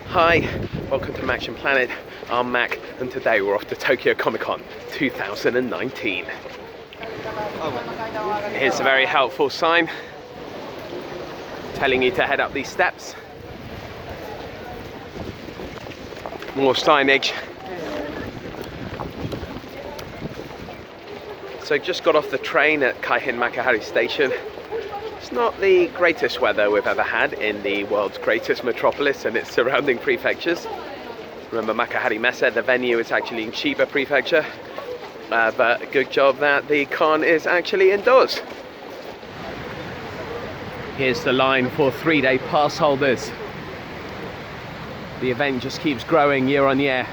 Hi, welcome to Action Planet. I'm Mac, and today we're off to Tokyo Comic Con 2019. Here's a very helpful sign telling you to head up these steps. More signage. So just got off the train at Kaihin Makahari Station. It's not the greatest weather we've ever had in the world's greatest metropolis and its surrounding prefectures. Remember Makahari Messe, the venue is actually in Chiba Prefecture. But good job that the con is actually indoors. Here's the line for 3-day pass holders. The event just keeps growing year on year.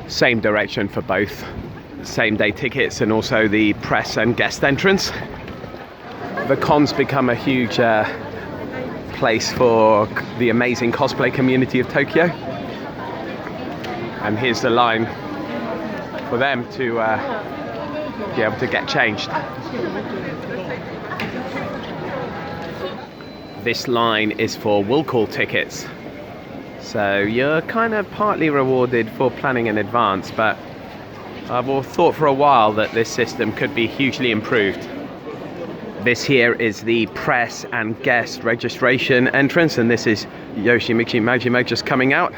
Same direction for both. Same day tickets and also the press and guest entrance. The con's become a huge place for the amazing cosplay community of Tokyo. And here's the line for them to be able to get changed. This line is for will call tickets. So you're kind of partly rewarded for planning in advance, but I've thought for a while that this system could be hugely improved. This here is the press and guest registration entrance, and this is Yoshimichi Majima just coming out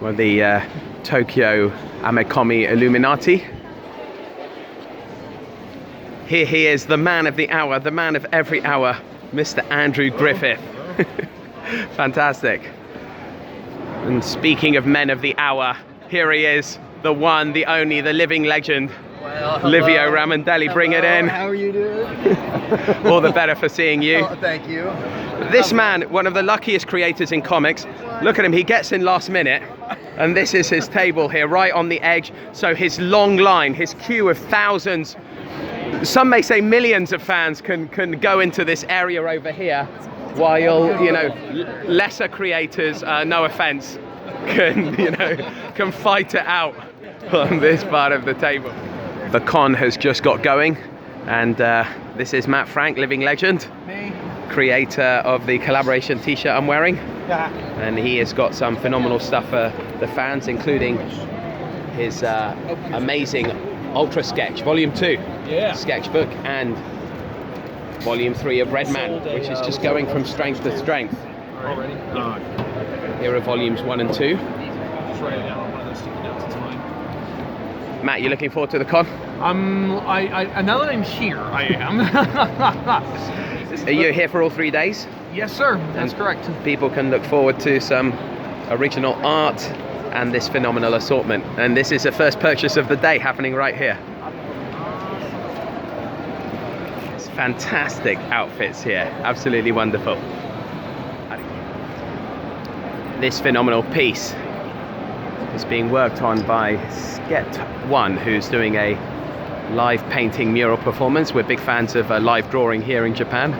with the Tokyo Amekomi Illuminati. Here he is, the man of the hour, the man of every hour, Mr. Andrew Griffith. Fantastic. And speaking of men of the hour, here he is, the one, the only, the living legend, Livio Ramondelli. Bring it in. How are you doing? All the better for seeing you. Oh, thank you. This man, one of the luckiest creators in comics. Look at him, he gets in last minute. And this is his table here, right on the edge. So his long line, his queue of thousands, some may say millions of fans can go into this area over here, while, you know, lesser creators, no offense, can fight it out on this part of the table. The con has just got going, and this is Matt Frank, living legend, creator of the collaboration t-shirt I'm wearing. And he has got some phenomenal stuff for the fans, including his amazing Ultra Sketch Volume 2 sketchbook and Volume 3 of Red Man, which is just going from strength to strength. Here are Volumes 1 and 2. Matt, you looking forward to the con? Now that I'm here, I am. Are you here for all 3 days? Yes, sir. That's correct. People can look forward to some original art and this phenomenal assortment. And this is the first purchase of the day happening right here. It's fantastic outfits here. Absolutely wonderful. This phenomenal piece is being worked on by Sket1, who's doing a live painting mural performance. We're big fans of live drawing here in Japan,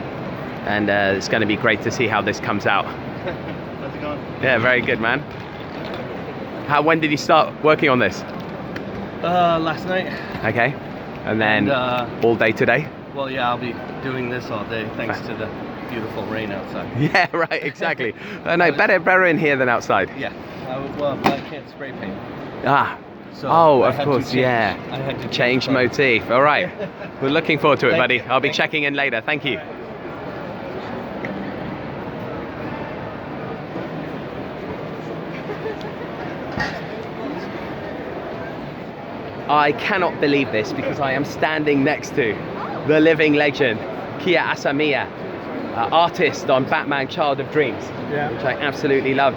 and it's going to be great to see how this comes out. How's it going? Yeah, very good, man. When did you start working on this? Last night. Okay, and then all day today? Well, yeah, I'll be doing this all day thanks to the beautiful rain outside. Yeah, right, exactly. No, better in here than outside. Yeah, well, I can't spray paint. So of course, yeah. I had to change motif. All right. We're looking forward to it, buddy. I'll be checking in later. Thank you. I cannot believe this because I am standing next to the living legend, Kia Asamiya, artist on Batman Child of Dreams, which I absolutely love.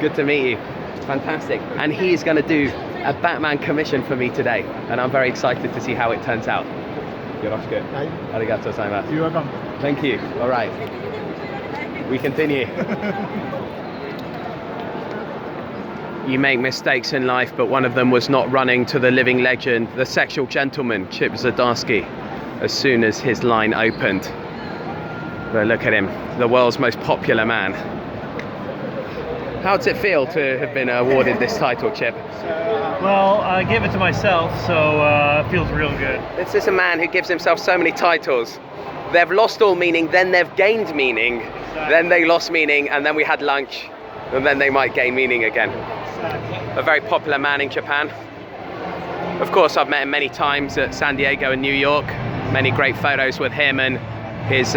Good to meet you. Fantastic. And he is going to do a Batman commission for me today, and I'm very excited to see how it turns out. Yoroshiku. Arigatou gozaimasu. You're welcome. Thank you. All right. We continue. You make mistakes in life, but one of them was not running to the living legend, the sexual gentleman, Chip Zdarsky, as soon as his line opened. But look at him, the world's most popular man. How does it feel to have been awarded this title, Chip? Well, I gave it to myself, so it feels real good. This is a man who gives himself so many titles. they've lost all meaning, then they've gained meaning, then they lost meaning, and then we had lunch, and then they might gain meaning again. A very popular man in Japan. Of course, I've met him many times at San Diego and New York. Many great photos with him and his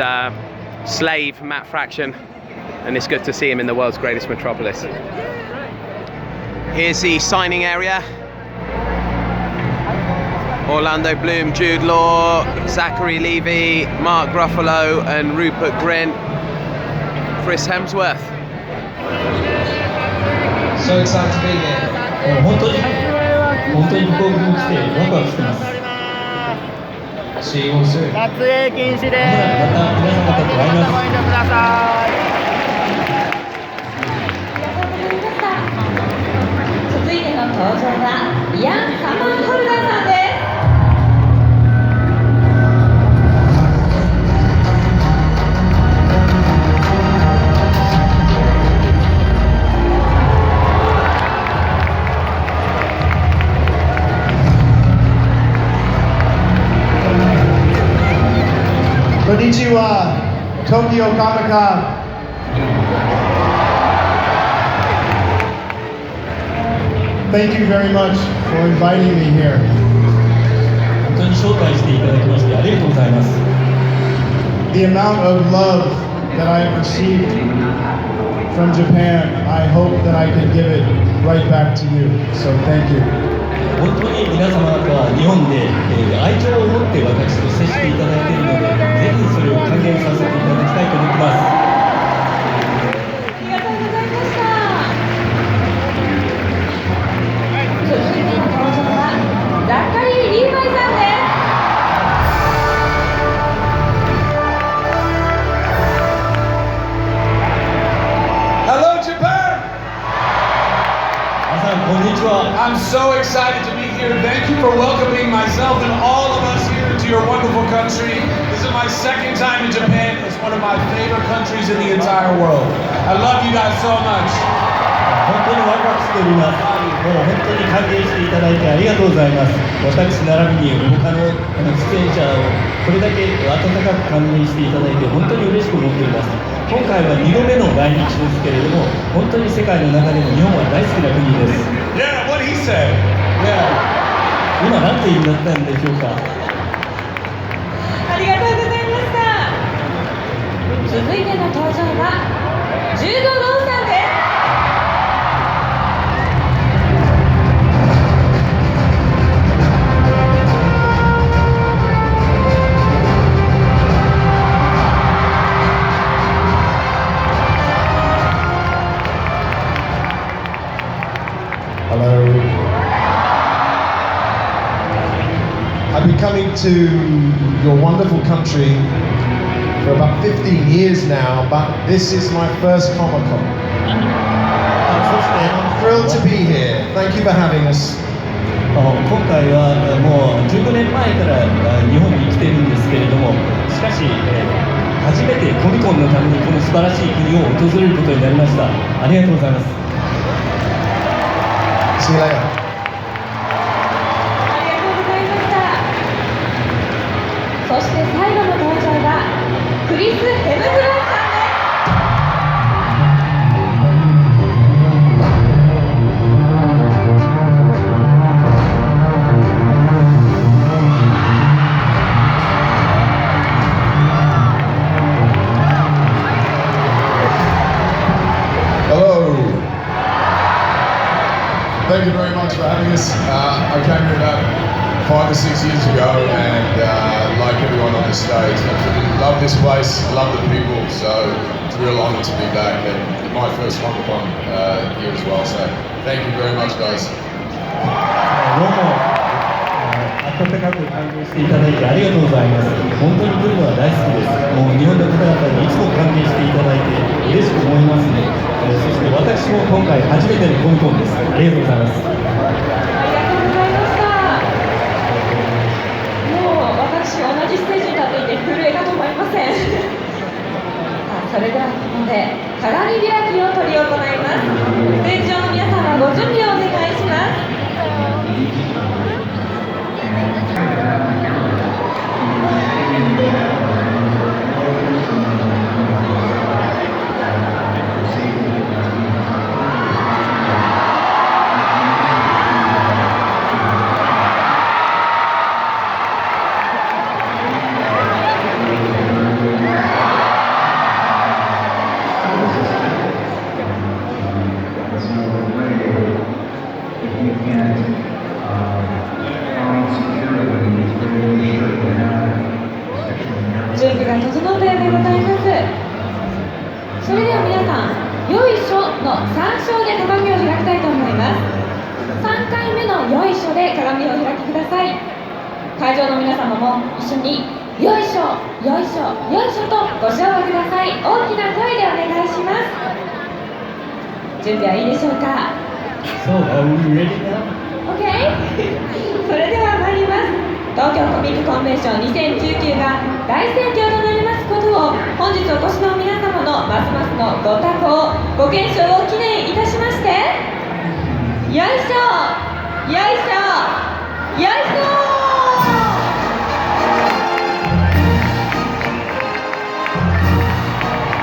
slave, Matt Frank. And it's good to see him in the world's greatest metropolis. Here's the signing area. Orlando Bloom, Jude Law, Zachary Levi, Mark Ruffalo and Rupert Grint. Chris Hemsworth. So excited to be here. 本当に向こうに来てワクワクしてます。See you all soon. 撮影禁止でまた皆様と会います。ポイントください。続いての登場はイアン・サマーホルダーさんです。Konnichiwa, Tokyo Comic-Con. Thank you very much for inviting me here. 本当に招待していただきましてありがとうございます。The amount of love that I have received from Japan, I hope that I can give it right back to you. So thank you. 本当に皆様方は日本で愛情を持って私と接していただいているので、ぜひそれを還元させていただきたいと思ってます。ありがとうございました。続いての登場はザッカリー・リーバイさんです。Hello, Japan! 皆さんこんにちは。I'm so excited to be here. Thank you for welcoming myself and all of us here to your wonderful country. This is my second time in Japan. It's one of my favorite countries in the entire world. I love you guys so much. 本当にワクワクしております。もう本当に歓迎していただいてありがとうございます。私並びに他の出演者をこれだけ温かく歓迎していただいて本当に嬉しく思っています。今回は2度目の来日ですけれども、本当に世界の中でも日本は大好きな国です。Yeah, what he said. Yeah. 今何て言うんだったんでしょうか。ありがとうございました。続いての登場はジュード・ローさんです。Hello. I've been coming to your wonderful country for about 15 years now, but this is my first Comic-Con. そして I'm thrilled to be here. Thank you for having us. 今回はもう15年前から日本に来てるんですけれども、しかし、初めてコミコンのためにこの素晴らしい国を訪れることになりました。ありがとうございます。See you later. ありがとうございました。そして最後の登場はクリス・ヘムズワースさんです。Thank you very much for having us. I came here about 5 or 6 years ago, and like everyone on this stage, I love this place, I love the people, so it's a real honour to be back, and my first Comic-Con here as well, so thank you very much, guys. どうも温かく歓迎していただいてありがとうございます。本当に来るのは大好きです。もう日本の方々にいつも歓迎していただいて嬉しく思いますね。そして私も今回初めてのコミコンです。ありがとうございます。ありがとうございました。もう私同じステージに立っていて震えが止まりません。それではここで鏡開きを執り行います。ステージ上の皆様ご準備をお願いします。それでは皆さん、よいしょの3章で鏡を開きたいと思います。3回目のよいしょで鏡を開きください。会場の皆様も一緒によいしょ、よいしょ、よいしょとご唱和ください。大きな声でお願いします。準備はいいでしょうか？ So, are we ready now? OK それでは参ります。東京コミックコンベンション2019が大盛況となりますことを、本日お越しの皆様のますますのご多幸ご健勝を記念いたしまして、よいしょ、よいしょ、よいしょ。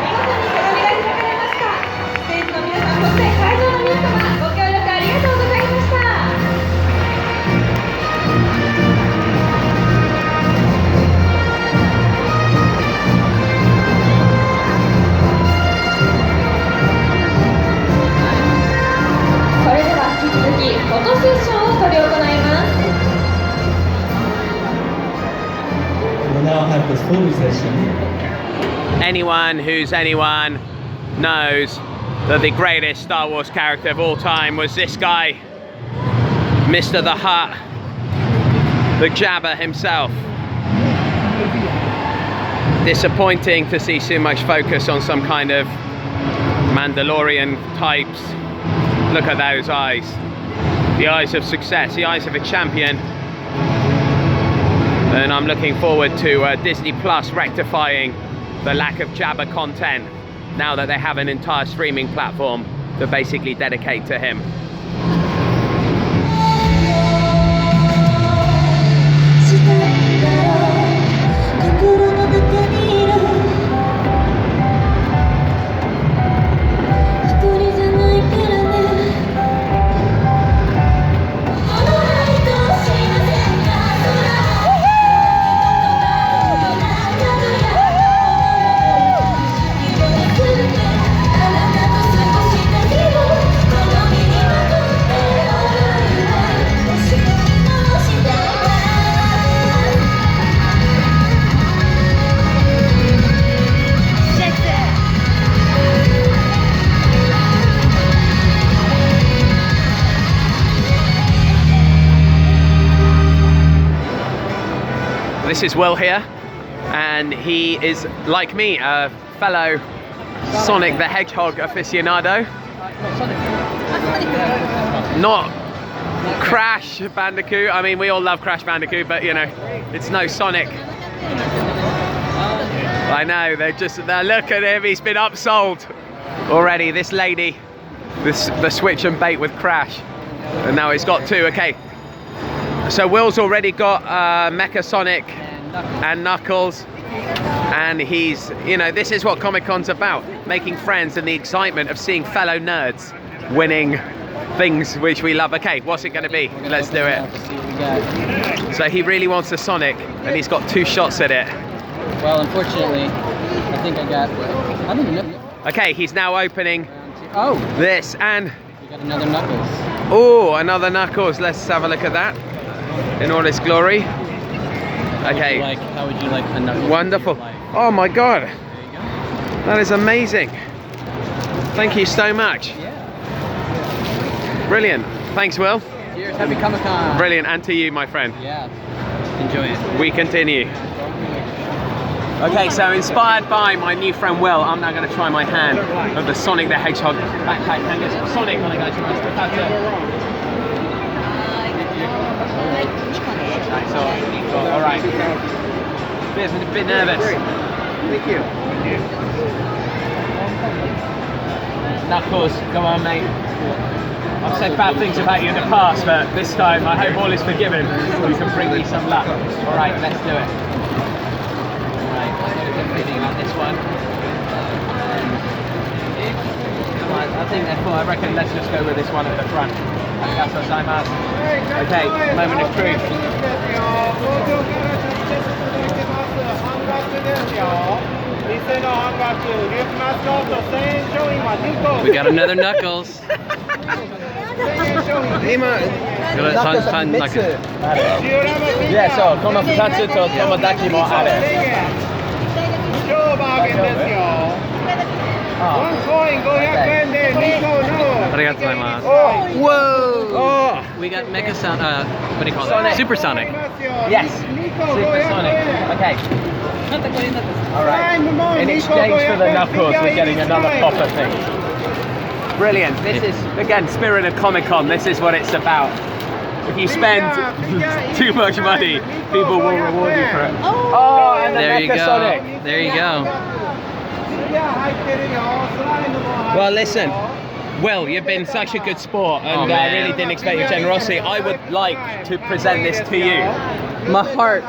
見事に鏡が開かれました。ステージの皆さん、そして会場の皆様、ご協力ありがとうございました。それでは引き続きフォトセッションを執り行います。 We'll now have the photo session. Anyone knows that the greatest Star Wars character of all time was this guy, Mr. the Hutt, the Jabba himself. Disappointing to see so much focus on some kind of Mandalorian types. Look at those eyes. The eyes of success, the eyes of a champion. And I'm looking forward to Disney Plus rectifying the lack of Jabba content now that they have an entire streaming platform to basically dedicate to him. This is Will here, and he is, like me, a fellow Sonic the Hedgehog aficionado. Not Crash Bandicoot. I mean, we all love Crash Bandicoot, but you know, it's no Sonic. I know, look at him, he's been upsold already. This lady, the switch and bait with Crash, and now he's got two. Okay, so Will's already got Mecha Sonic and Knuckles, and he's, you know, this is what Comic-Con's about, making friends and the excitement of seeing fellow nerds winning things which we love. Okay, what's it going to be? Let's do it. So he really wants a Sonic, and he's got two shots at it. Well, unfortunately, I think I got. I don't know. Okay, he's now opening this, and We got another Knuckles. oh, another Knuckles. Let's have a look at that in all its glory. Okay. How would you like a Knuckles? Wonderful. Oh my god. There you go. That is amazing. Thank you so much. Yeah. Brilliant. Thanks, Will. Cheers. Happy Comic-Con. Brilliant. And to you, my friend. Yeah. Enjoy it. We continue. Okay, so inspired by my new friend Will, I'm now going to try my hand of the Sonic the Hedgehog backpack hangers. Sonic, alright. A bit nervous. Thank you. Knuckles, go on, mate. I've said bad things about you in the past, but this time I hope all is forgiven. You can bring me some luck. Alright, let's do it. Alright, I'm going to get feeling on this one. Come on, I reckon let's just go with this one at the front. Okay, moment of truth. We got another Knuckles. Yeah, so この2つと友達もある。ああ、Arigatou gozaimasu. Whoa! Oh, We got Mega Son. What do you call Sonic. it? Supersonic. yes. Supersonic. Okay. All right. In exchange for the knuckles, we're getting another popper thing. Brilliant. This is, again, spirit of Comic Con. This is what it's about. If you spend too much money, people will reward you for it. Oh, and the There you Mecha go. Sonic. There you go. Well, listen. Will, you've been such a good sport, and I man. really didn't expect your generosity. I would like to present this to you. My heart.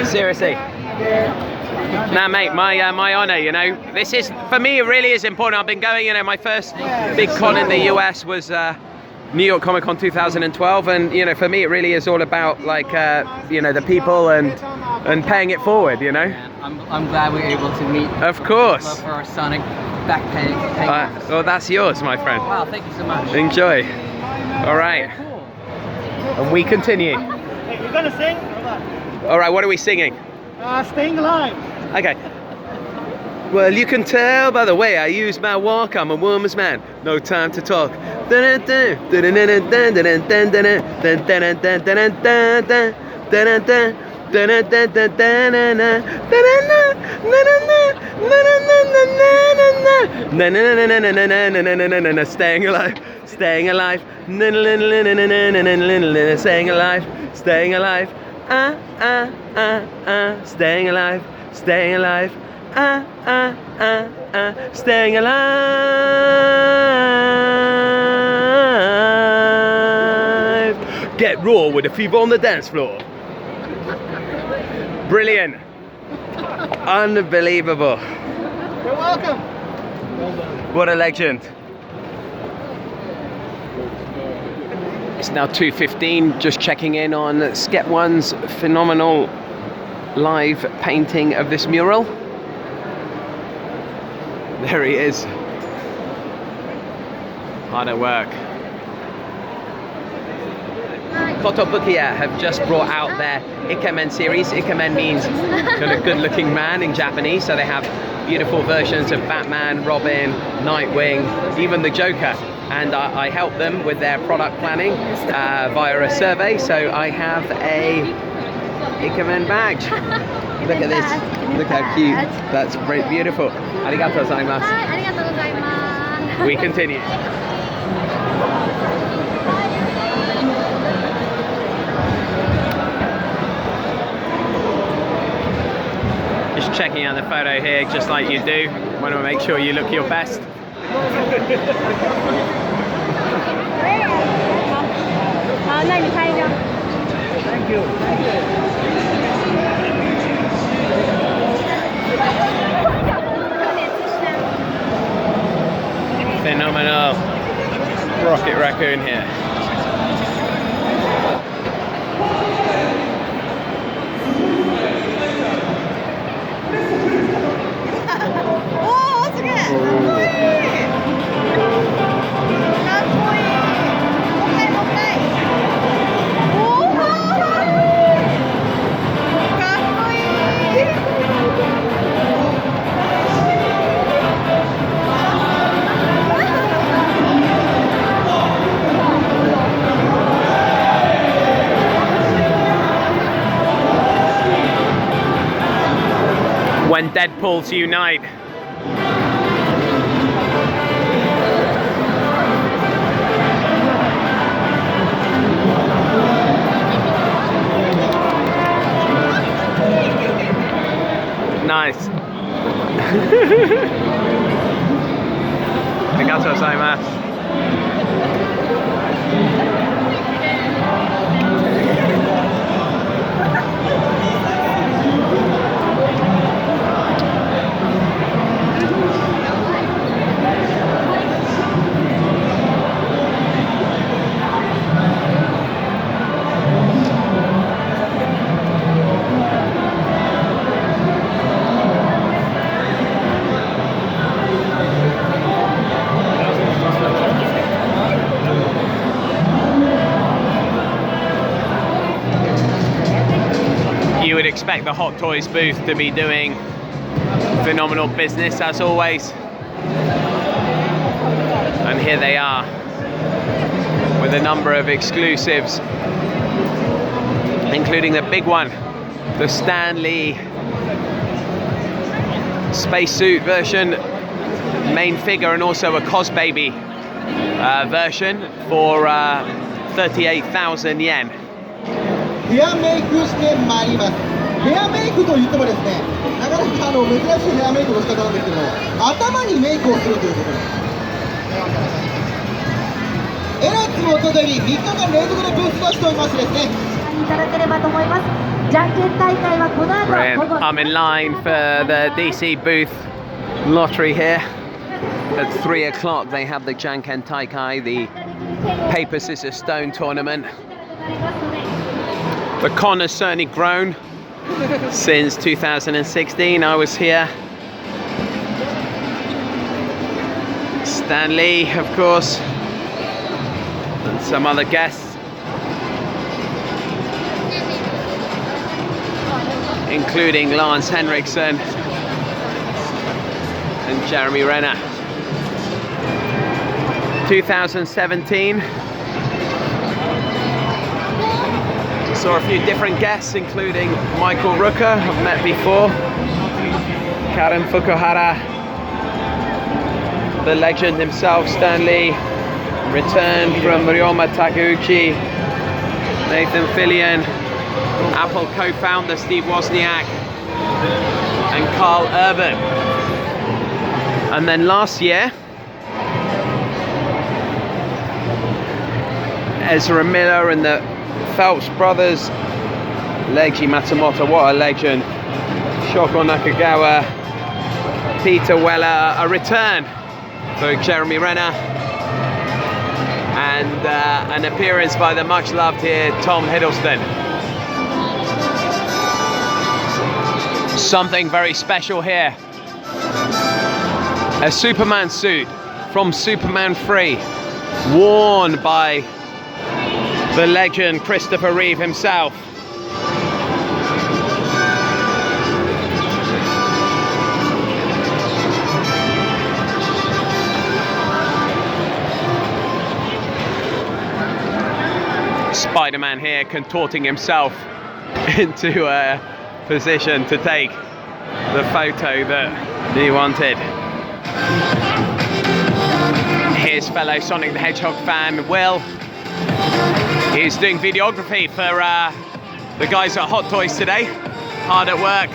Seriously. Nah, mate, my honour, you know. This is, for me, it really is important. I've been going, you know, my first big con in the US was New York Comic Con 2012, and, you know, for me, it really is all about, like, you know, the people and paying it forward, you know. I'm glad we were able to meet. Of course. Love for our Sonic backpack. Well, that's yours, my friend. Wow, thank you so much. Enjoy. All right. Cool. And we continue. Hey, you're gonna sing or what? All right, what are we singing? Staying alive. Okay. Well, you can tell by the way I use my walk, I'm a woman's man. No time to talk. Staying alive, staying alive, staying alive, staying alive, staying alive, staying alive, staying alive. Get raw with the fever on the dance floor. Brilliant. Unbelievable. You're welcome. What a legend. It's now 2:15, just checking in on Skep One's phenomenal live painting of this mural. There he is. Hard at work. Kotobukiya have just brought out their Ikemen series. Ikemen means kind of good-looking man in Japanese, so they have beautiful versions of Batman, Robin, Nightwing, even the Joker. And I help them with their product planning via a survey, so I have a Ikemen badge. Look at this. Look how cute. That's beautiful. Arigatou gozaimasu. We continue. Just checking out the photo here, just like you do. Want to make sure you look your best. Thank you. Phenomenal. Rocket Raccoon here. When Deadpools unite. Nice. Arigatou gozaimasu. You would expect the Hot Toys booth to be doing phenomenal business as always. And here they are with a number of exclusives, including the big one, the Stan Lee spacesuit version, main figure, and also a Cos Baby version for 38,000 yen. ヘアメイクしてまいります。ヘアメイクといってもですね、なかなか珍しいヘアメイクの仕方なんですけども、頭にメイクをするということです。エラツ元で3日間連続でブース出しておりますですね。いただければと思います。じゃんけん大会はこの後。I'm in line for the DC booth lottery here. At 3 o'clock they have the Janken Taikai, the paper, scissors, stone tournament. The con has certainly grown since 2016. I was here. Stan Lee, of course, and some other guests, including Lance Henriksen and Jeremy Renner. 2017. Saw a few different guests, including Michael Rooker, I've met before, Karen Fukuhara, the legend himself, Stan Lee, returned from Ryoma Takeuchi, Nathan Fillion, Apple co-founder Steve Wozniak, and Carl Urban. And then last year, Ezra Miller and the Phelps brothers, Leiji Matsumoto, what a legend, Shoko Nakagawa, Peter Weller, a return for Jeremy Renner, and an appearance by the much loved here Tom Hiddleston. Something very special here, a Superman suit from Superman 3, worn by the legend Christopher Reeve himself. Spider-Man here contorting himself into a position to take the photo that he wanted. Here's fellow Sonic the Hedgehog fan Will. He's doing videography for the guys at Hot Toys today, hard at work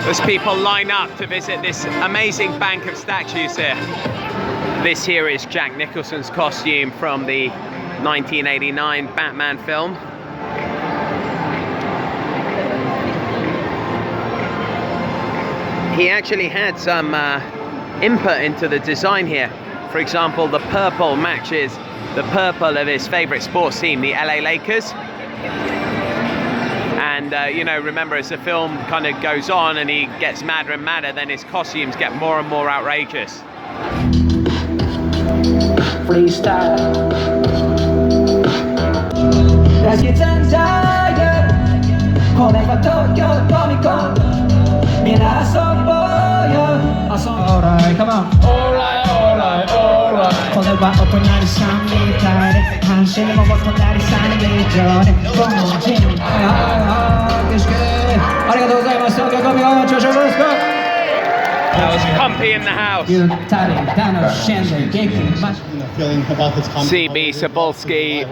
as people line up to visit this amazing bank of statues here. This here is Jack Nicholson's costume from the 1989 Batman film. He actually had some input into the design here. For example, the purple matches the purple of his favorite sports team, the LA Lakers. And you know, remember, as the film kind of goes on and he gets madder and madder, then his costumes get more and more outrageous. Freestyle. Let's get inside. Komeba Tokyo Comic-Con. Alright, come on. Alright. これはお隣さんみたいで半身もお隣さん以上でこの人ありがとうございます。東京コミコン調子どうですか？ That was Pumpy in the house. CB Cebulski,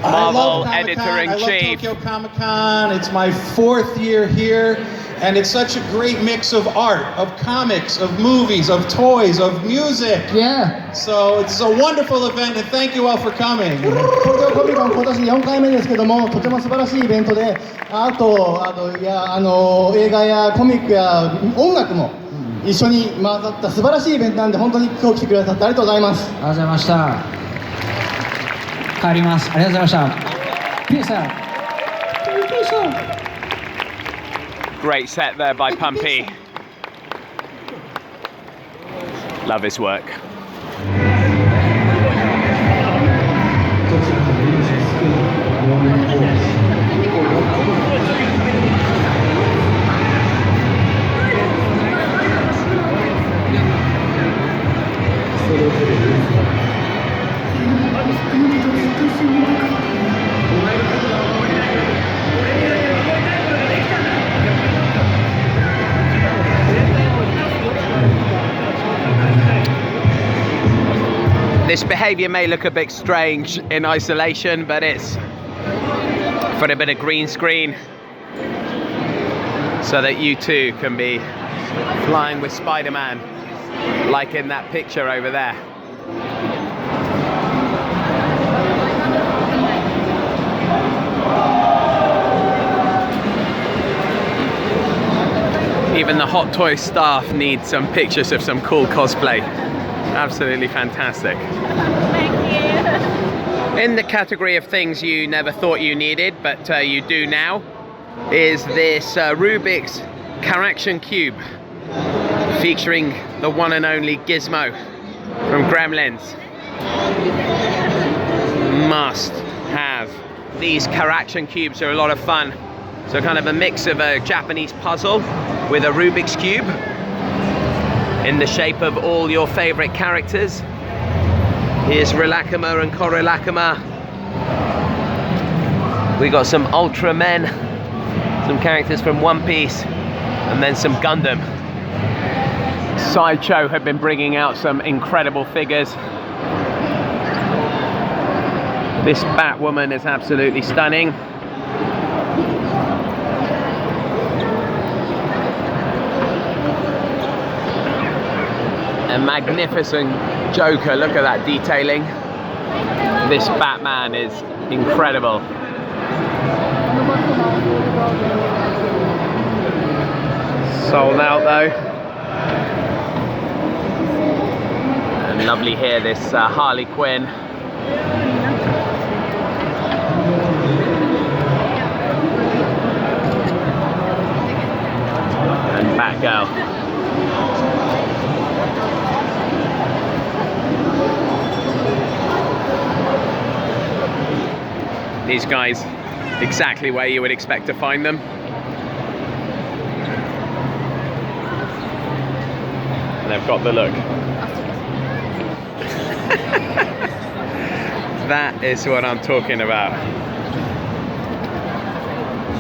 Marvel editor-in-chief. Tokyo Comic-Con. It's my 4th year here, and it's such a great mix of art, of comics, of movies, of toys, of music. Yeah. So it's a wonderful event, and thank you all for coming. 東京コミコン今年4回目ですけども、とても素晴らしいイベントで、映画やコミックや音楽も一緒に混ざった素晴らしいイベントなんで、本当に今日来てくださってありがとうございます。ありがとうございました。帰ります。ありがとうございました。Peace out. Peace out. Great set there by Pumpy. Love his work. This behavior may look a bit strange in isolation, but it's for a bit of green screen so that you too can be flying with Spider-Man, like in that picture over there. Even the Hot Toys staff need some pictures of some cool cosplay. Absolutely fantastic. Thank you. In the category of things you never thought you needed, but you do now, is this Rubik's Caraction Cube, featuring the one and only Gizmo from Gremlins. Must have. These Caraction Cubes are a lot of fun. So kind of a mix of a Japanese puzzle with a Rubik's Cube in the shape of all your favorite characters. Here's Rilakkuma and Korilakkuma. We got some Ultramen, some characters from One Piece, and then some Gundam. Sideshow have been bringing out some incredible figures. This Batwoman is absolutely stunning. A magnificent Joker, look at that detailing. This Batman is incredible. Sold out though. And lovely here, this Harley Quinn. And Batgirl. These guys, exactly where you would expect to find them. And they've got the look. That is what I'm talking about.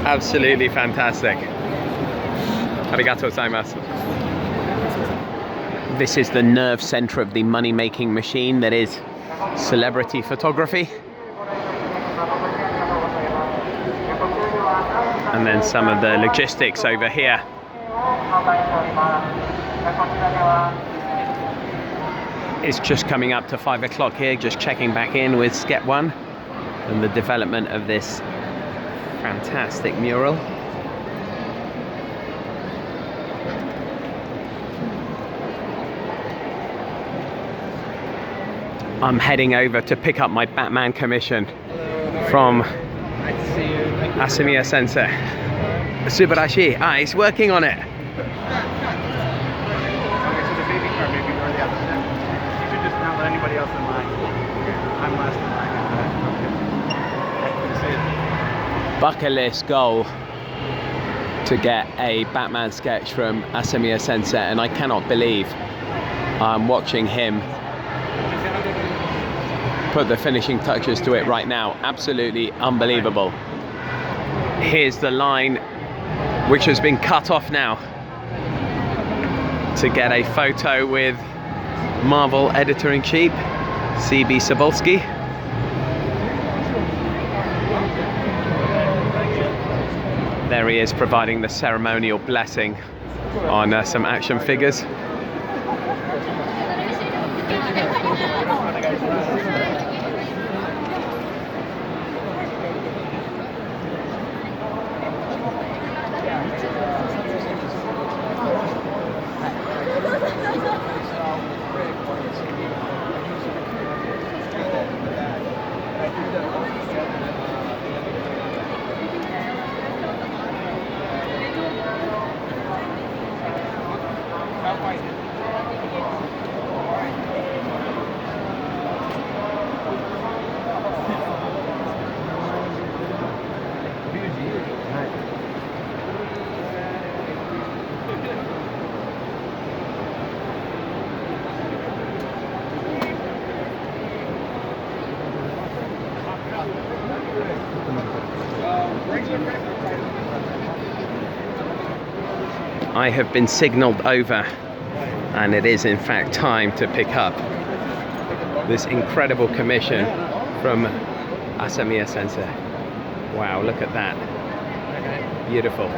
Absolutely fantastic. Arigatou gozaimasu. This is the nerve center of the money-making machine that is celebrity photography. And then some of the logistics over here. It's just coming up to 5 o'clock here, just checking back in with Skep 1 and the development of this fantastic mural. I'm heading over to pick up my Batman commission from Asamiya Sensei. Subarashi. Ah, he's working on it. Bucket list goal to get a Batman sketch from Asamiya Sensei, and I cannot believe I'm watching him put the finishing touches to it right now. Absolutely unbelievable. Here's the line which has been cut off now to get a photo with Marvel Editor-in-Chief C.B. Cebulski. There he is, providing the ceremonial blessing on some action figures. I have been signaled over, and it is in fact time to pick up this incredible commission from Asamiya Sensei. Wow, look at that. Beautiful.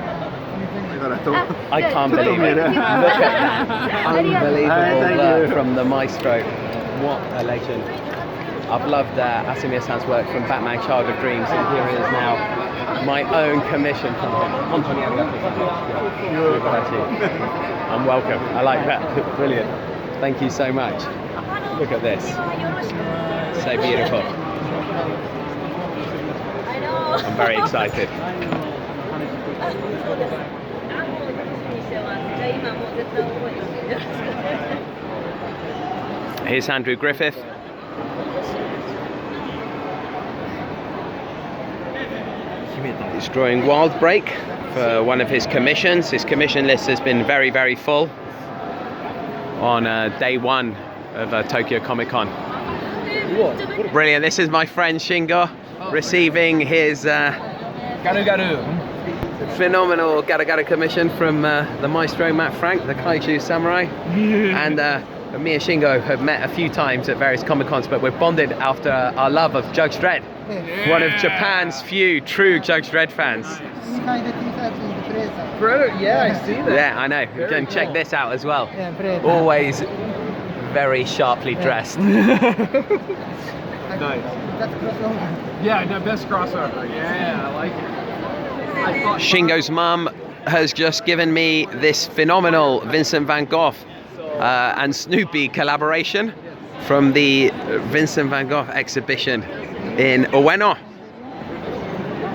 I can't believe it. Look at that. Unbelievable work from the maestro. What a legend. I've loved Asamiya-san's work from Batman Childhood Dreams, and here it is now, my own commission from him. I'm welcome. I like that. Brilliant. Thank you so much. Look at this. So beautiful. I'm very excited. Here's Andrew Griffith. He's drawing Wild Break for one of his commissions. His commission list has been very, very full on day one of Tokyo Comic Con. Brilliant. This is my friend Shingo receiving his phenomenal Garu commission from the maestro Matt Frank, the Kaiju Samurai. And me and Shingo have met a few times at various Comic Cons, but we're bonded after our love of Judge Dredd. One of Japan's few true Judge Dredd fans. Yeah, I see that. Yeah, I know. You can check this out as well. Always very sharply dressed. Nice. Yeah, the best crossover. Yeah, I like it. Shingo's mum has just given me this phenomenal Vincent van Gogh and Snoopy collaboration from the Vincent van Gogh exhibition in Ueno.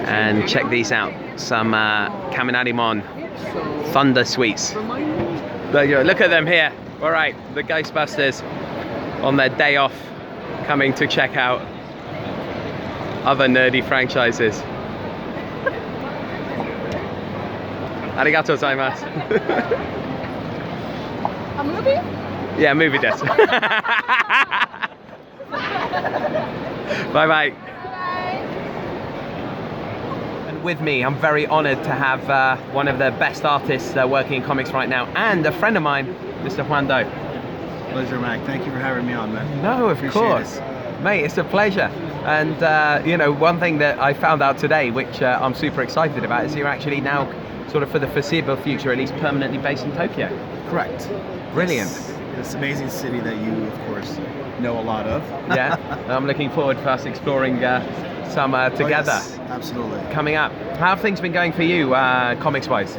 And check these out, some Kaminarimon Thunder Sweets. There you go. Look at them here. All right, the Ghostbusters on their day off, coming to check out other nerdy franchises. Arigatou gozaimasu. A movie? Yeah, movie desu. Bye bye. And with me, I'm very honored to have one of the best artists working in comics right now, and a friend of mine, Mr. Juan Doe. Pleasure, Mac. Thank you for having me on, man. No, of course. Mate, it's a pleasure. And you know, one thing that I found out today, which I'm super excited about, is you're actually now, sort of for the foreseeable future, at least permanently based in Tokyo. Correct. Brilliant. This amazing city that you, of course, know a lot of. Yeah, I'm looking forward to us exploring some together. Oh, yes, absolutely. Coming up. How have things been going for you, comics-wise?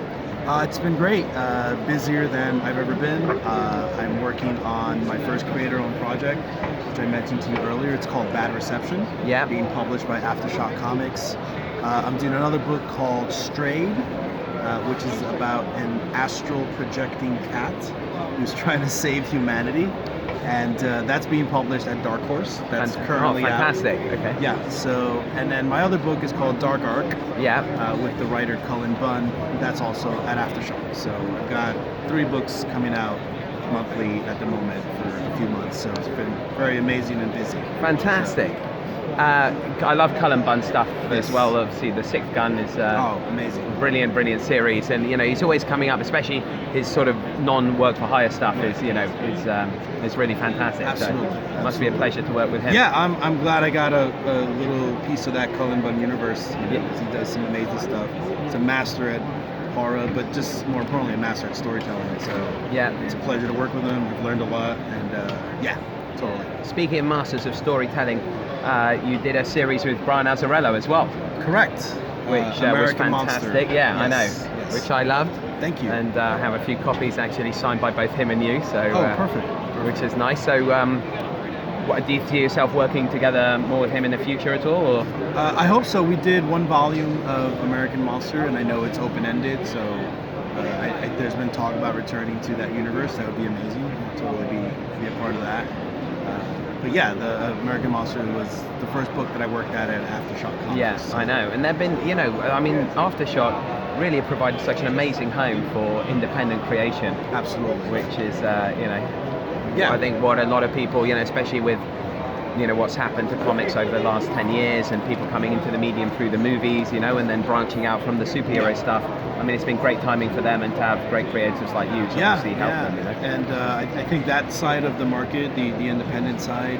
It's been great. Busier than I've ever been. I'm working on my first creator-owned project, which I mentioned to you earlier. It's called Bad Reception. Yeah. Being published by Aftershock Comics. I'm doing another book called Strayed, which is about an astral projecting cat who's trying to save humanity. And that's being published at Dark Horse. That's currently fantastic. out. Okay. Yeah. So, and then my other book is called Dark Arc. Yeah. With the writer Cullen Bunn. That's also at Aftershock. So I've got 3 books coming out monthly at the moment for a few months. So it's been very amazing and busy. Fantastic. I love Cullen Bunn stuff as well. Obviously, The Sixth Gun is amazing, brilliant series, and you know he's always coming up. Especially his sort of non-work for hire stuff is is really fantastic. Absolutely. So it must be a pleasure to work with him. Yeah, I'm glad I got a little piece of that Cullen Bunn universe. He does some amazing stuff. He's a master at horror, but just more importantly, a master at storytelling. So yeah, it's a pleasure to work with him. I've learned a lot, and yeah, totally. Speaking of masters of storytelling, you did a series with Brian Azzarello as well. Correct. Which was American fantastic. Monster. Yeah, Yes, I know. yes. Which I loved. Thank you. And I have a few copies actually signed by both him and you. So perfect. Which is nice. So do you see yourself working together more with him in the future at all? Or? I hope so. We did 1 volume of American Monster, and I know it's open-ended, so there's been talk about returning to that universe. That would be amazing. I'd totally be a part of that. But yeah, the American Monster was the first book that I worked at Aftershock Comics. Yes, so. I know. And they've been, I mean, Aftershock really have provided such an amazing home for independent creation. Absolutely. Which is, I think what a lot of people, especially with, what's happened to comics over the last 10 years and people coming into the medium through the movies, and then branching out from the superhero stuff. I mean, it's been great timing for them and to have great creators like you to obviously help them. And I think that side of the market, the independent side,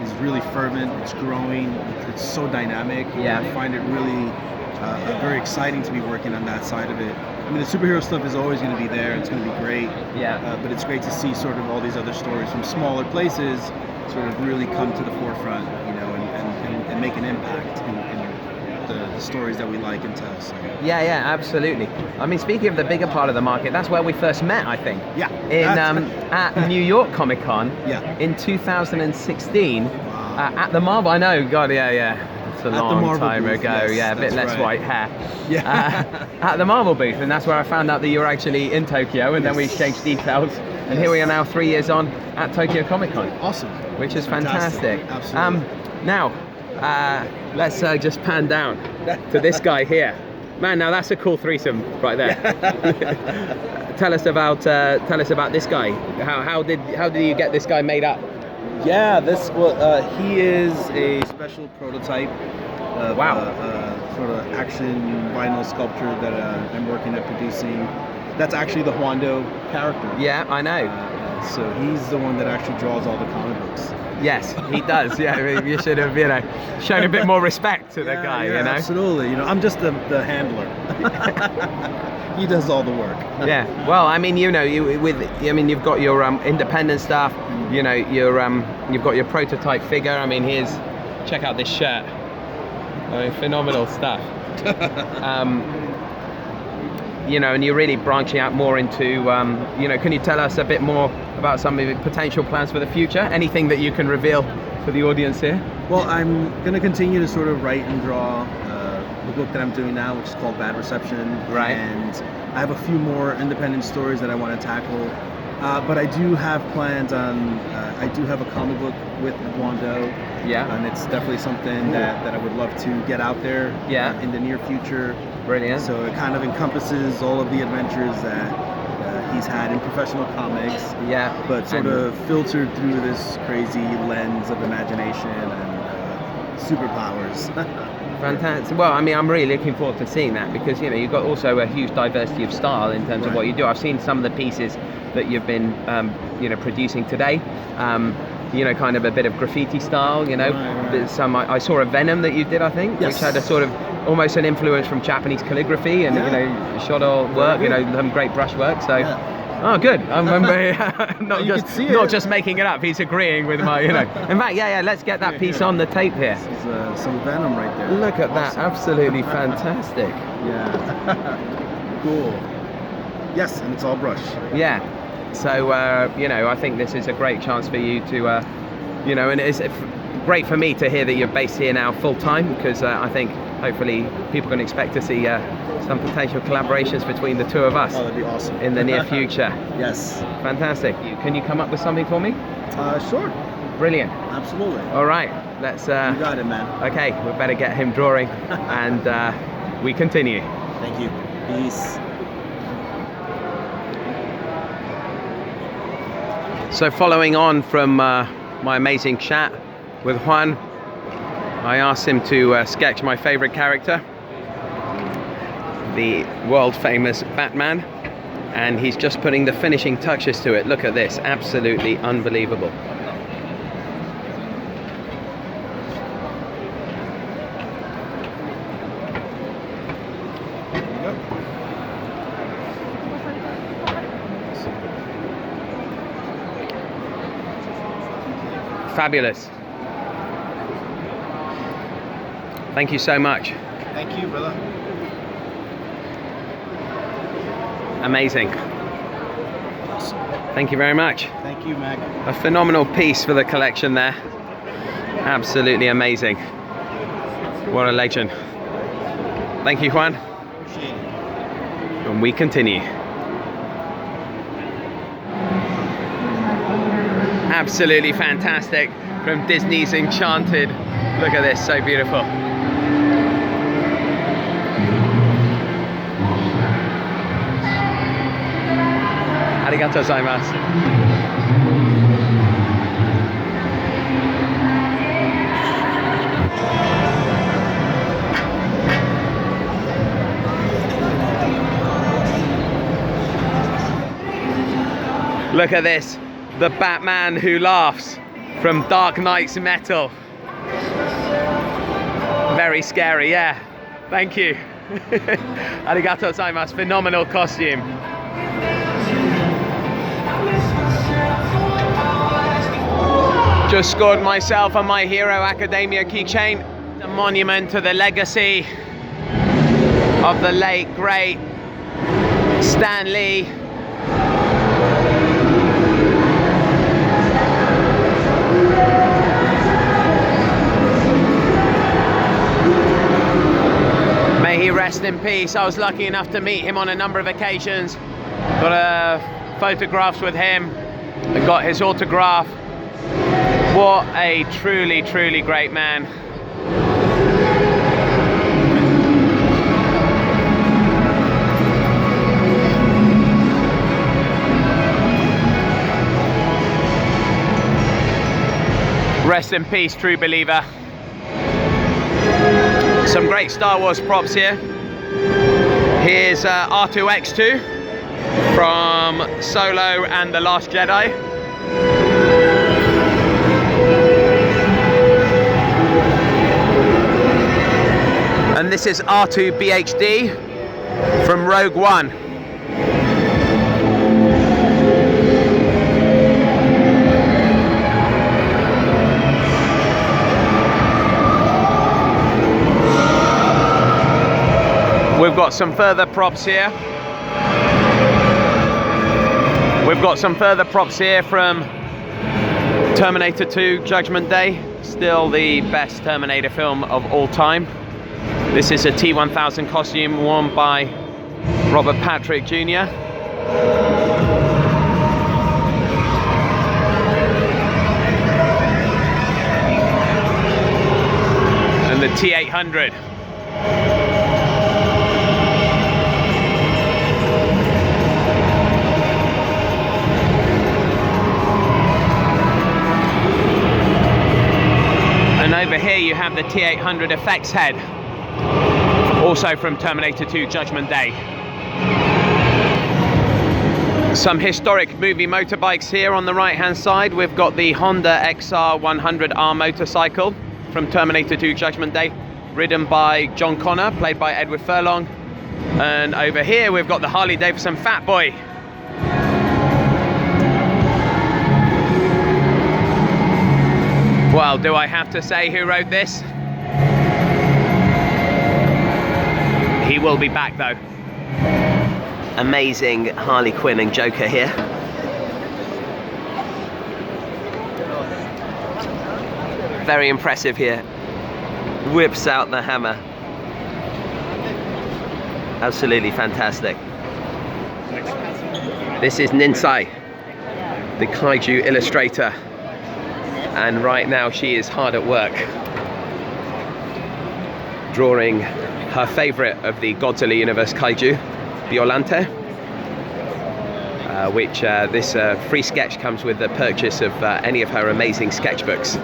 is really fervent. It's growing. It's so dynamic. Yeah. I find it really very exciting to be working on that side of it. I mean, the superhero stuff is always going to be there. It's going to be great. Yeah. But it's great to see sort of all these other stories from smaller places sort of really come to the forefront, you know, and make an impact in the stories that we like and tell. So. Yeah, absolutely. I mean, speaking of the bigger part of the market, that's where we first met, I think. Yeah. At New York Comic Con. Yeah. In 2016. At the Marvel. I know. God, yeah. It's a long time booth, ago. yes, yeah, a bit less right. white hair. Yeah. At the Marvel booth, and that's where I found out that you were actually in Tokyo, and then we exchanged details. And here we are now, 3 years on at Tokyo Comic Con. Awesome. Which is fantastic. Absolutely. Now, let's just pan down to this guy here. Man, now that's a cool threesome right there. Tell us about this guy. How did you get this guy made up? Yeah, he is a special prototype of sort of action vinyl sculpture that I'm working at producing. That's actually the Juan Doe character. Yeah, I know. So he's the one that actually draws all the comic books. Yes, he does. Yeah, you should have, shown a bit more respect to the guy. Yeah, absolutely. I'm just the handler. He does all the work. Yeah. Well, I mean, you've got your independent stuff. You've got your prototype figure. I mean, check out this shirt. I mean, phenomenal stuff. And you're really branching out more into, can you tell us a bit more about some of the potential plans for the future? Anything that you can reveal for the audience here? Well, I'm going to continue to sort of write and draw the book that I'm doing now, which is called Bad Reception. Right. And I have a few more independent stories that I want to tackle. But I do have plans on, I do have a comic book with Juan Doe. Yeah. And it's definitely something that I would love to get out there in the near future. Brilliant. So it kind of encompasses all of the adventures that he's had in professional comics. Yeah. But sort of filtered through this crazy lens of imagination and superpowers. Fantastic. Well, I mean, I'm really looking forward to seeing that because, you've got also a huge diversity of style in terms of what you do. I've seen some of the pieces that you've been, producing today. Kind of a bit of graffiti style, Right. Some I saw a Venom that you did, I think, which had a sort of almost an influence from Japanese calligraphy and, shot all work, some great brush work. So, oh, good. I'm not just making it up. He's agreeing with my, In fact, let's get that piece on the tape here. This is some Venom right there. Look at that. Absolutely fantastic. Yeah. Cool. Yes, and it's all brush. Yeah. So, I think this is a great chance for you to, and it's great for me to hear that you're based here now full time because I think hopefully people can expect to see some potential collaborations between the two of us. Oh, that'd be awesome. In the near future. Yes. Fantastic. Can you come up with something for me? Sure. Brilliant. Absolutely. All right. Let's. You got it, man. Okay, we better get him drawing, and we continue. Thank you. Peace. So following on from my amazing chat with Juan, I asked him to sketch my favorite character, the world famous Batman, and he's just putting the finishing touches to it. Look at this, absolutely unbelievable. Fabulous. Thank you so much. Thank you, brother. Amazing. Awesome. Thank you very much. Thank you, Mac. A phenomenal piece for the collection there. Absolutely amazing. What a legend. Thank you, Juan. Appreciate it. And we continue. Absolutely fantastic from Disney's Enchanted. Look at this, so beautiful. Arigatou gozaimasu. Look at this, the Batman who laughs. from Dark Knight's Metal. Very scary, yeah. Thank you. Arigatou gozaimasu. Phenomenal costume. Just scored myself a My Hero Academia keychain. A monument to the legacy of the late, great Stan Lee. May he rest in peace. I was lucky enough to meet him on a number of occasions. Got photographs with him. I got his autograph. What a truly, truly great man. Rest in peace, true believer. Some great Star Wars props here. Here's R2-X2 from Solo and The Last Jedi. And this is R2-BHD from Rogue One. We've got some further props here. We've got some further props here from Terminator 2 Judgment Day. Still the best Terminator film of all time. This is a T-1000 costume worn by Robert Patrick Jr. And the T-800. And over here you have the T-800 effects head, also from Terminator 2 Judgment Day. Some historic movie motorbikes here on the right hand side. We've got the Honda XR100R motorcycle from Terminator 2 Judgment Day, ridden by John Connor, played by Edward Furlong. And over here we've got the Harley Davidson Fat Boy. Well, do I have to say who wrote this? He will be back though. Amazing Harley Quinn and Joker here. Very impressive here. Whips out the hammer. Absolutely fantastic. This is Ninsai, the Kaiju illustrator. And right now she is hard at work drawing her favorite of the Godzilla Universe Kaiju, Violante, which this free sketch comes with the purchase of any of her amazing sketchbooks.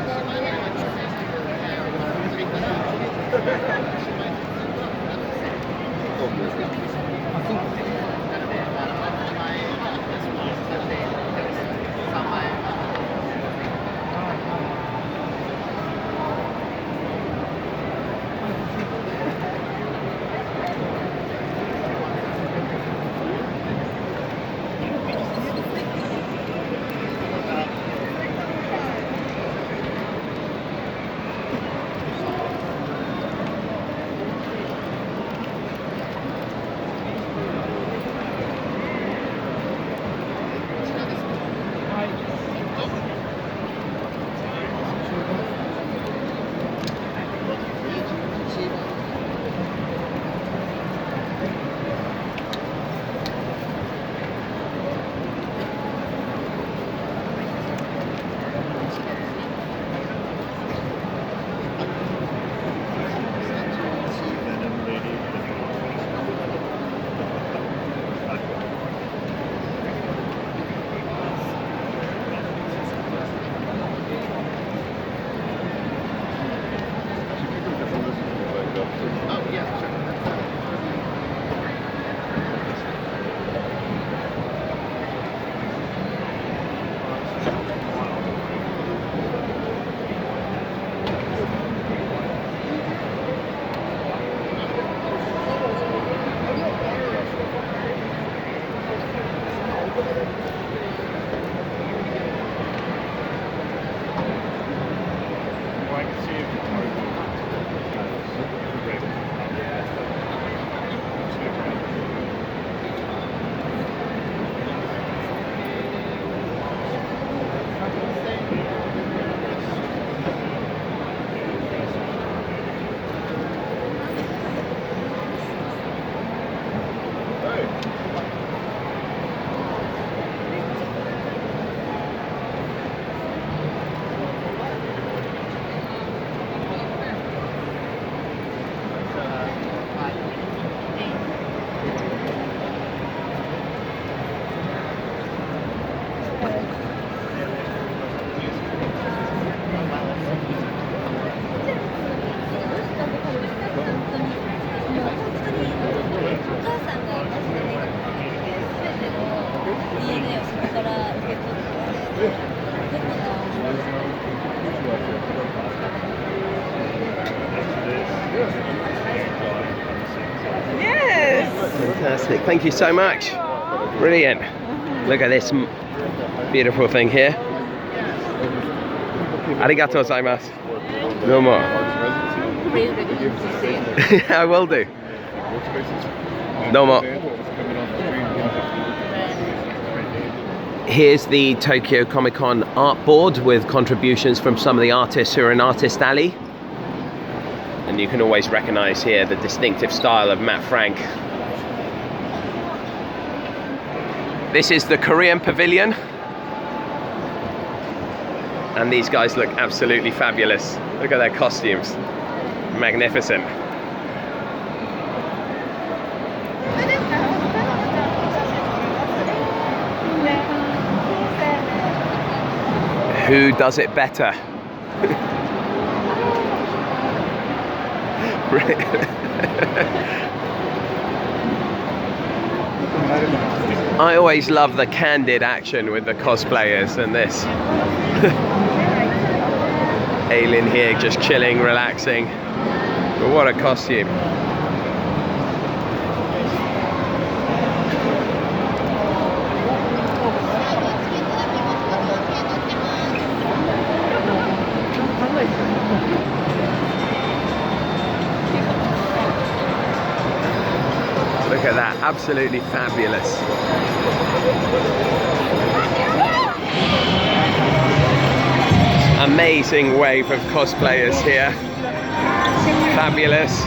Fantastic, thank you so much. Brilliant. Look at this beautiful thing here. Arigatou gozaimasu. No more. I will do. No more. Here's the Tokyo Comic Con art board with contributions from some of the artists who are in Artist Alley. And you can always recognize here the distinctive style of Matt Frank. This is the Korean Pavilion. And these guys look absolutely fabulous. Look at their costumes. Magnificent. Who does it better? I always love the candid action with the cosplayers, and this alien here just chilling, relaxing. But what a costume. Look at that, absolutely fabulous. Amazing wave of cosplayers here. Fabulous.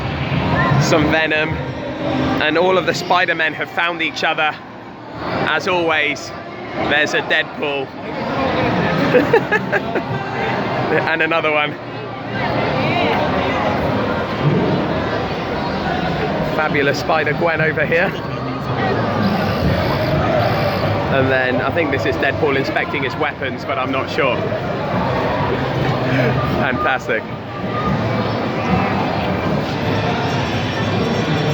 Some Venom. And all of the Spider-Men have found each other. As always, there's a Deadpool. And another one. Fabulous Spider-Gwen over here. And then I think this is Deadpool inspecting his weapons, but I'm not sure. Fantastic.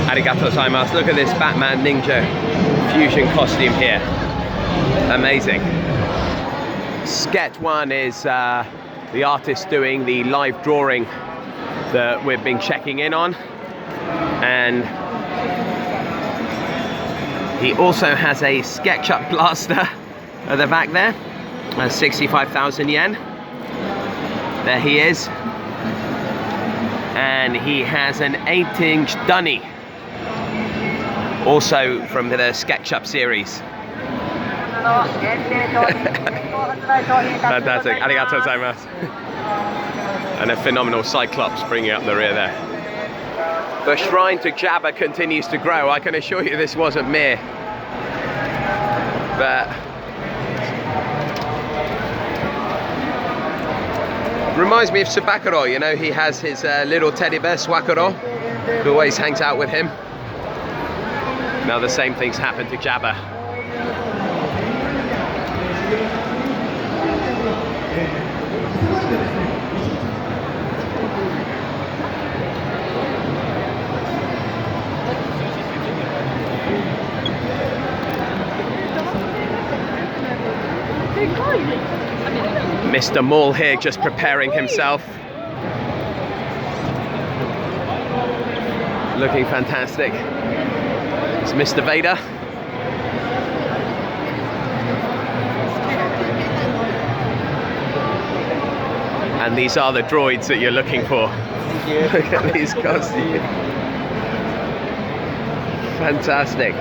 Arigatou gozaimasu. Look at this Batman Ninja fusion costume here. Amazing. Sketch 1 is the artist doing the live drawing that we've been checking in on. And he also has a SketchUp blaster at the back there, 65,000 yen. There he is. And he has an 8-inch dunny, also from the SketchUp series. Fantastic, arigatou gozaimasu. And a phenomenal Cyclops bringing up the rear there. The shrine to Jabba continues to grow. I can assure you this wasn't mere. But reminds me of Subakuro, you know, he has his little teddy bear, Swakuro, who always hangs out with him. Now the same things happen to Jabba. Mr. Maul here just preparing himself. Looking fantastic. It's Mr. Vader. And these are the droids that you're looking for. Look at these costumes. Fantastic.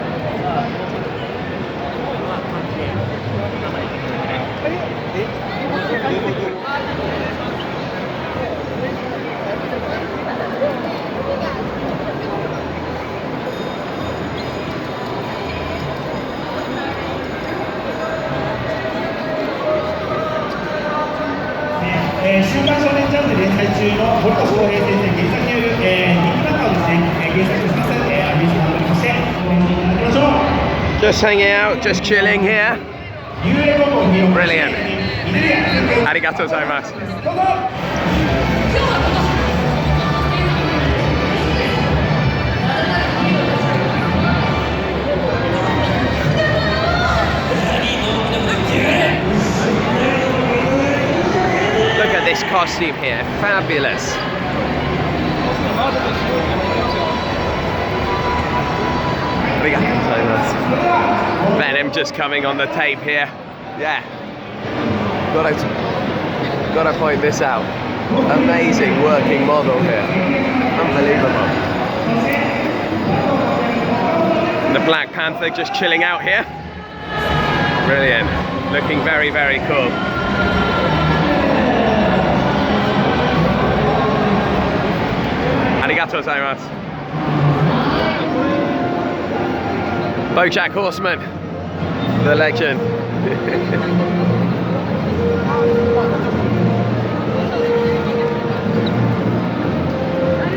週刊少年ジャンプで連載中の堀越康平先生原作による人気漫画をですね、原作します、アニメーションをおりまして、ご覧いただきましょう。 Just hanging out, just chilling here. Brilliant. Arigatou gozaimasu. Look at this costume here, fabulous. Venom just coming on the tape here. Yeah. Gotta point this out. Amazing working model here. Unbelievable. The Black Panther just chilling out here. Brilliant. Looking very, very cool. Arigatou gozaimasu. BoJack Horseman, the legend.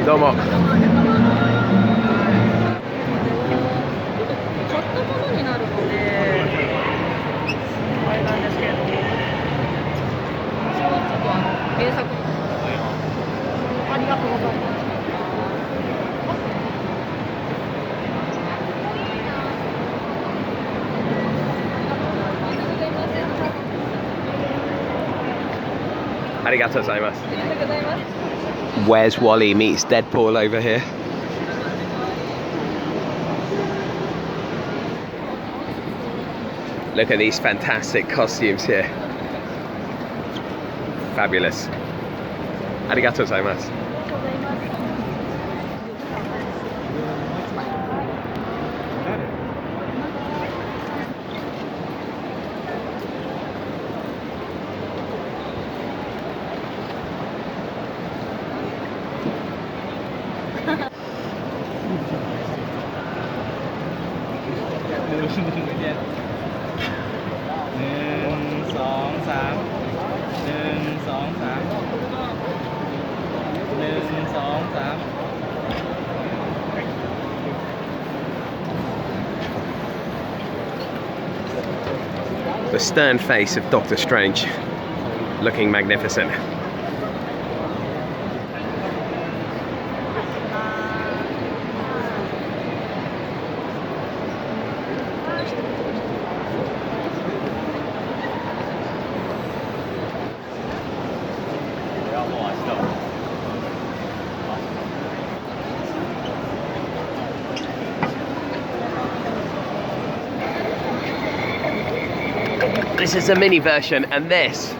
Domo. 買ったものになるので、あれなんですけれども、ちょっと原作ありがとうございます。Arigatou gozaimasu. Where's Wally meets Deadpool over here? Look at these fantastic costumes here. Fabulous. Arigatou gozaimasu. The stern face of Doctor Strange, looking magnificent. This is a mini version, and this.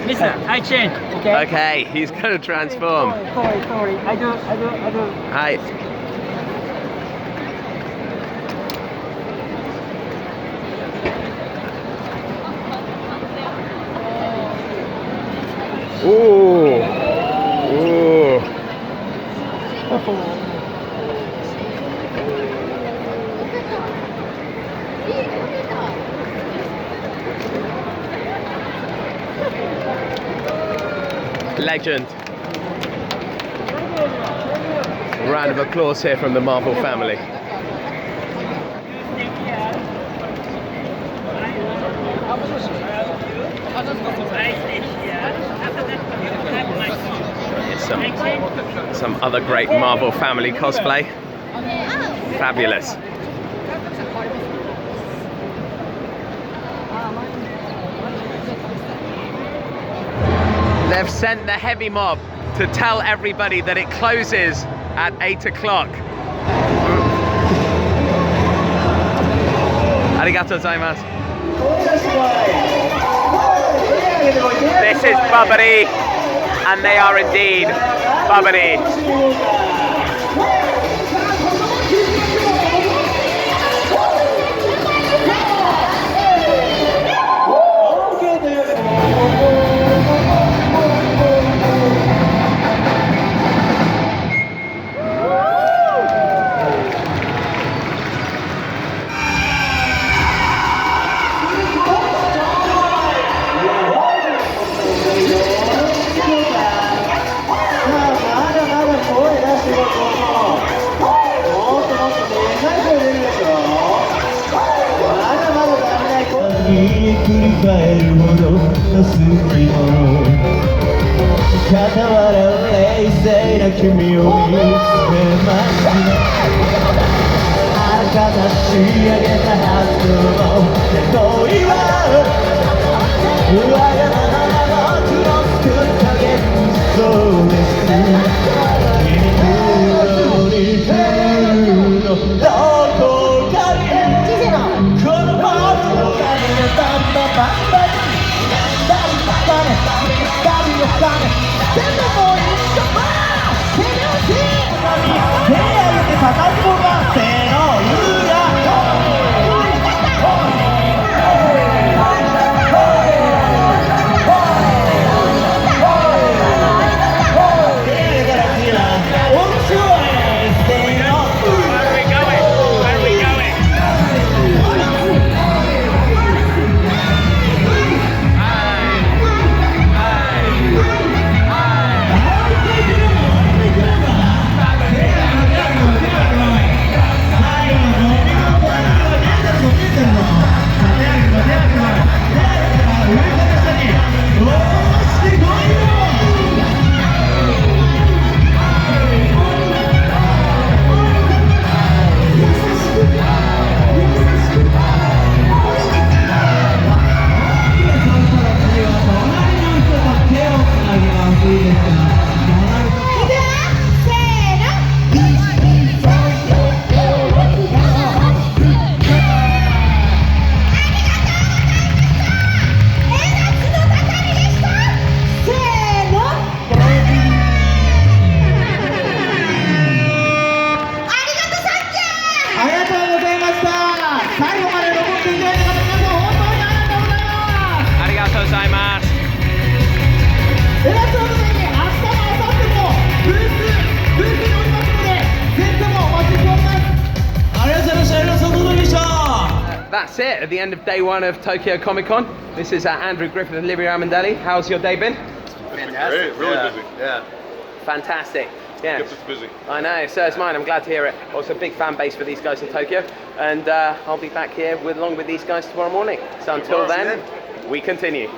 Listen, I change, okay? Okay, he's gonna transform. Sorry. I do. Hi. Ooh. Legend. Round of applause here from the Marvel family. Here's some other great Marvel family cosplay. Fabulous. They've sent the heavy mob to tell everybody that it closes at 8 o'clock. Arigatou gozaimasu. This is Bubbly, and they are indeed Bubbly. that's it at the end of day one of Tokyo Comic Con. This is Andrew Griffith and Livio Ramondelli. How's your day been? Fantastic. Really busy. Yeah. Fantastic. Yeah. Kept us busy. I know, so it's mine. I'm glad to hear it. Also, big fan base for these guys in Tokyo. And I'll be back here along with these guys tomorrow morning. So until then, we continue.